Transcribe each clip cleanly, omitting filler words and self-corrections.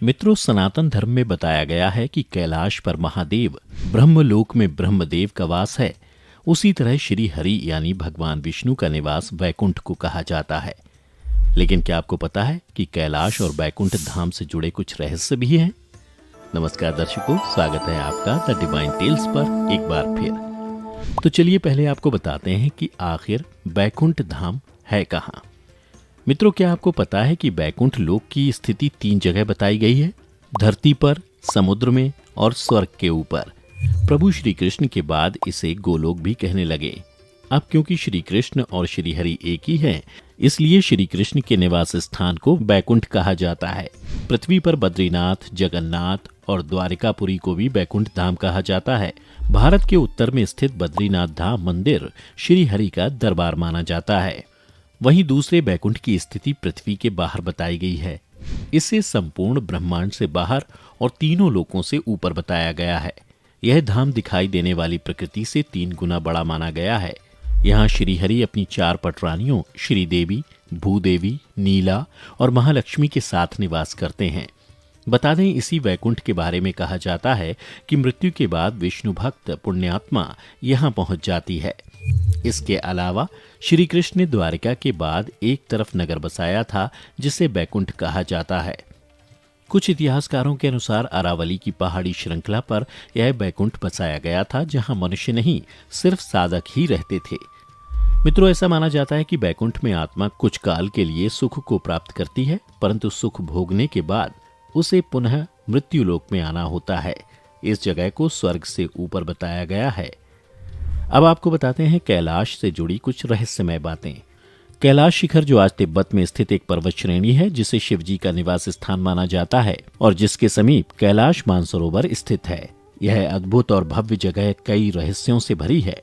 मित्रों, सनातन धर्म में बताया गया है कि कैलाश पर महादेव ब्रह्मलोक में ब्रह्मदेव का वास है। उसी तरह श्री हरि यानी भगवान विष्णु का निवास वैकुंठ को कहा जाता है। लेकिन क्या आपको पता है कि कैलाश और वैकुंठ धाम से जुड़े कुछ रहस्य भी हैं? नमस्कार दर्शकों, स्वागत है आपका द डिवाइन टेल्स पर एक बार फिर। तो चलिए पहले आपको बताते हैं कि आखिर वैकुंठ धाम है कहाँ। मित्रों, क्या आपको पता है कि वैकुंठ लोक की स्थिति 3 जगह बताई गई है? धरती पर, समुद्र में और स्वर्ग के ऊपर। प्रभु श्री कृष्ण के बाद इसे गोलोक भी कहने लगे। अब क्योंकि श्री कृष्ण और श्री हरि एक ही हैं, इसलिए श्री कृष्ण के निवास स्थान को वैकुंठ कहा जाता है। पृथ्वी पर बद्रीनाथ, जगन्नाथ और द्वारिकापुरी को भी वैकुंठ धाम कहा जाता है। भारत के उत्तर में स्थित बद्रीनाथ धाम मंदिर श्री हरि का दरबार माना जाता है। वहीं दूसरे वैकुंठ की स्थिति पृथ्वी के बाहर बताई गई है। इसे संपूर्ण ब्रह्मांड से बाहर और तीनों लोकों से ऊपर बताया गया है। यह धाम दिखाई देने वाली प्रकृति से 3 गुना बड़ा माना गया है। यहाँ श्री हरि अपनी 4 पटरानियों श्रीदेवी, भूदेवी, नीला और महालक्ष्मी के साथ निवास करते हैं। बता दें, इसी वैकुंठ के बारे में कहा जाता है कि मृत्यु के बाद विष्णु भक्त पुण्यात्मा यहाँ पहुंच जाती है। इसके अलावा श्री कृष्ण ने द्वारिका के बाद एक तरफ नगर बसाया था जिसे वैकुंठ कहा जाता है। कुछ इतिहासकारों के अनुसार अरावली की पहाड़ी श्रृंखला पर यह वैकुंठ बसाया गया था, जहां मनुष्य नहीं सिर्फ साधक ही रहते थे। मित्रों, ऐसा माना जाता है कि वैकुंठ में आत्मा कुछ काल के लिए सुख को प्राप्त करती है, परंतु सुख भोगने के बाद उसे पुनः मृत्यु लोक में आना होता है। इस जगह को स्वर्ग से ऊपर बताया गया है। अब आपको बताते हैं कैलाश से जुड़ी कुछ रहस्यमय बातें। कैलाश शिखर, जो आज तिब्बत में स्थित एक पर्वत श्रेणी है, जिसे शिव जी का निवास स्थान माना जाता है और जिसके समीप कैलाश मानसरोवर स्थित है। यह अद्भुत और भव्य जगह कई रहस्यों से भरी है।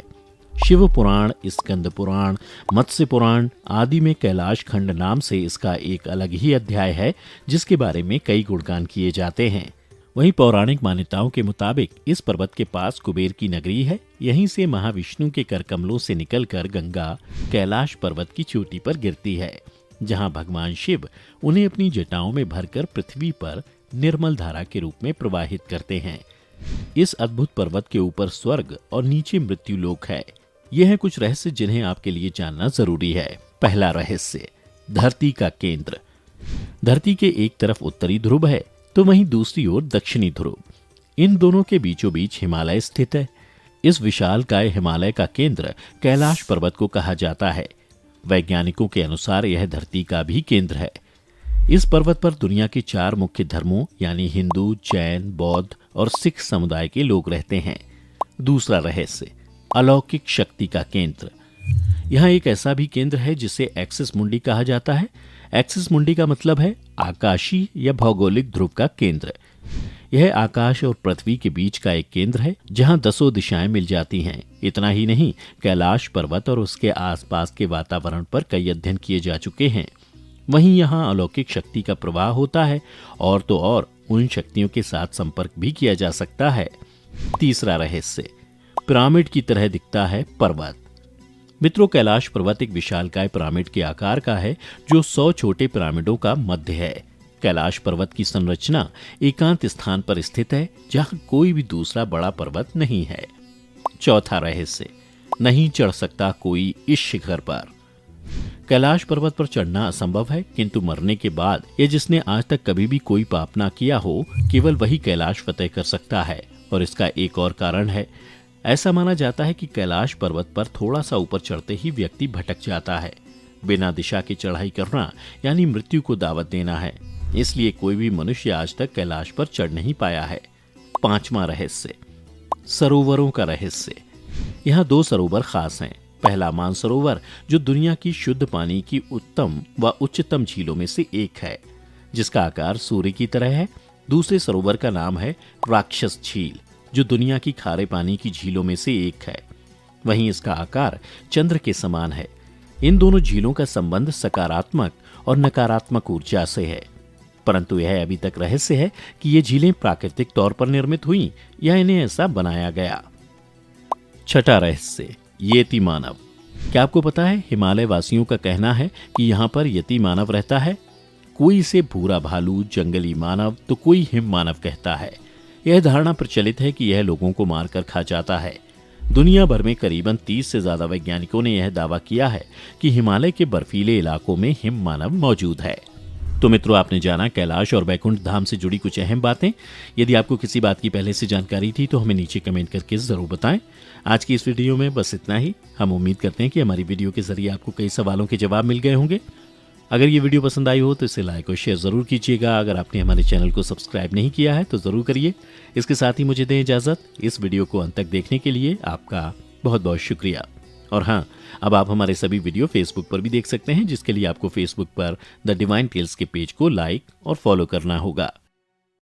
शिव पुराण, स्कंद पुराण, मत्स्य पुराण आदि में कैलाश खंड नाम से इसका एक अलग ही अध्याय है, जिसके बारे में कई गुणगान किए जाते हैं। वहीं पौराणिक मान्यताओं के मुताबिक इस पर्वत के पास कुबेर की नगरी है। यहीं से महाविष्णु के कर कमलों से निकलकर गंगा कैलाश पर्वत की चोटी पर गिरती है, जहां भगवान शिव उन्हें अपनी जटाओं में भरकर पृथ्वी पर निर्मल धारा के रूप में प्रवाहित करते हैं। इस अद्भुत पर्वत के ऊपर स्वर्ग और नीचे मृत्यु लोक है। यह है कुछ रहस्य जिन्हें आपके लिए जानना जरूरी है। पहला रहस्य, धरती का केंद्र। धरती के एक तरफ उत्तरी ध्रुव है तो वहीं दूसरी ओर दक्षिणी ध्रुव। इन दोनों के बीचों बीच हिमालय स्थित है। इस विशालकाय हिमालय का केंद्र कैलाश पर्वत को कहा जाता है। वैज्ञानिकों के अनुसार यह धरती का भी केंद्र है। इस पर्वत पर दुनिया के 4 मुख्य धर्मों यानी हिंदू, जैन, बौद्ध और सिख समुदाय के लोग रहते हैं। दूसरा रहस्य, अलौकिक शक्ति का केंद्र। यहाँ एक ऐसा भी केंद्र है जिसे एक्सिस मुंडी कहा जाता है। एक्सिस मुंडी का मतलब है आकाशीय या भौगोलिक ध्रुव का केंद्र। यह आकाश और पृथ्वी के बीच का एक केंद्र है, जहां 10 दिशाएं मिल जाती हैं। इतना ही नहीं, कैलाश पर्वत और उसके आसपास के वातावरण पर कई अध्ययन किए जा चुके हैं। वहीं यहां अलौकिक शक्ति का प्रवाह होता है और तो और उन शक्तियों के साथ संपर्क भी किया जा सकता है। तीसरा रहस्य, पिरामिड की तरह दिखता है पर्वत। मित्रों, कैलाश पर्वत एक विशालकाय पिरामिड के आकार का है, जो 100 छोटे पिरामिडों का मध्य है। कैलाश पर्वत की संरचना एकांत स्थान पर स्थित है, जहां कोई भी दूसरा बड़ा पर्वत नहीं है। चौथा रहस्य, नहीं चढ़ सकता कोई इस शिखर पर। कैलाश पर्वत पर चढ़ना असंभव है, किंतु मरने के बाद या जिसने आज तक कभी भी कोई पाप ना किया हो, केवल वही कैलाश फतेह कर सकता है। और इसका एक और कारण है। ऐसा माना जाता है कि कैलाश पर्वत पर थोड़ा सा ऊपर चढ़ते ही व्यक्ति भटक जाता है। बिना दिशा की चढ़ाई करना यानी मृत्यु को दावत देना है। इसलिए कोई भी मनुष्य आज तक कैलाश पर चढ़ नहीं पाया है। 5वां रहस्य, सरोवरों का रहस्य। यहाँ 2 सरोवर खास हैं। पहला मानसरोवर, जो दुनिया की शुद्ध पानी की उत्तम व उच्चतम झीलों में से एक है, जिसका आकार सूर्य की तरह है। दूसरे सरोवर का नाम है राक्षस झील, जो दुनिया की खारे पानी की झीलों में से एक है। वहीं इसका आकार चंद्र के समान है। इन दोनों झीलों का संबंध सकारात्मक और नकारात्मक ऊर्जा से है, परंतु यह अभी तक रहस्य है कि ये झीलें प्राकृतिक तौर पर निर्मित हुई या इन्हें ऐसा बनाया गया। छठा रहस्य, येति मानव। क्या आपको पता है, हिमालय वासियों का कहना है कि यहाँ पर यति मानव रहता है। कोई इसे भूरा भालू, जंगली मानव तो कोई हिम मानव कहता है। यह धारणा प्रचलित है कि यह लोगों को मारकर खा जाता है। दुनिया भर में करीबन 30 से ज्यादा वैज्ञानिकों ने यह दावा किया है कि हिमालय के बर्फीले इलाकों में हिम मानव मौजूद है। तो मित्रों, आपने जाना कैलाश और वैकुंठ धाम से जुड़ी कुछ अहम बातें। यदि आपको किसी बात की पहले से जानकारी थी तो हमें नीचे कमेंट करके जरूर बताएं। आज की इस वीडियो में बस इतना ही। हम उम्मीद करते हैं कि हमारी वीडियो के जरिए आपको कई सवालों के जवाब मिल गए होंगे। अगर ये वीडियो पसंद आई हो तो इसे लाइक और शेयर जरूर कीजिएगा। अगर आपने हमारे चैनल को सब्सक्राइब नहीं किया है तो जरूर करिए। इसके साथ ही मुझे दें इजाजत। इस वीडियो को अंत तक देखने के लिए आपका बहुत बहुत शुक्रिया। और हाँ, अब आप हमारे सभी वीडियो फेसबुक पर भी देख सकते हैं, जिसके लिए आपको फेसबुक पर द डिवाइन टेल्स के पेज को लाइक और फॉलो करना होगा।